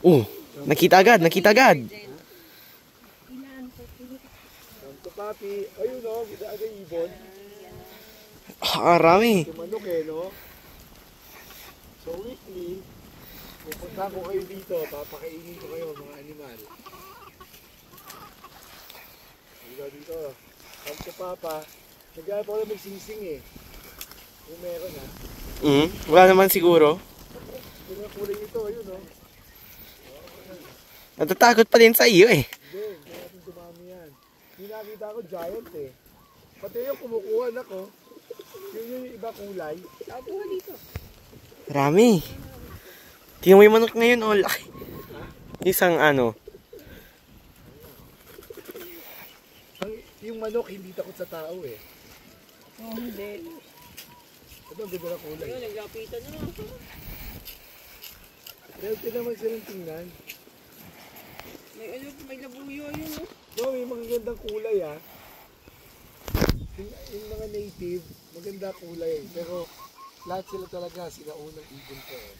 Oh, nakita agad, nakita agad. Santo Papi. Ayun o, ginaagay ibon. Rami. Manok eh, no? So weekly, pupunta ko kayo dito, papakainin ko kayo mga animal. Dito. Santo Papa. Naghanap ako na magsingsing eh. Kung meron ha. Wala naman siguro. Yung mga kulay ito, ayun o. Natatakot pa din sa iyo eh. Hindi, hindi natin dumami yan. Yung nakita ko, giant eh. Pati yung kumukuha na ko, yung iba kulay. Tapuha dito. Rami. Tingnan mo yung manok ngayon, oh, laki. Isang ano. Yung manok, hindi takot sa tao eh. Oh, hindi. Ito, ang ganda na kulay. Ayun, naglapitan na lang. Healthy naman silang tingnan. May labuyo yun, oh. No, may magagandang kulay ah. Yung mga native, maganda kulay. Pero lahat sila talaga, sila unang ibon ko eh.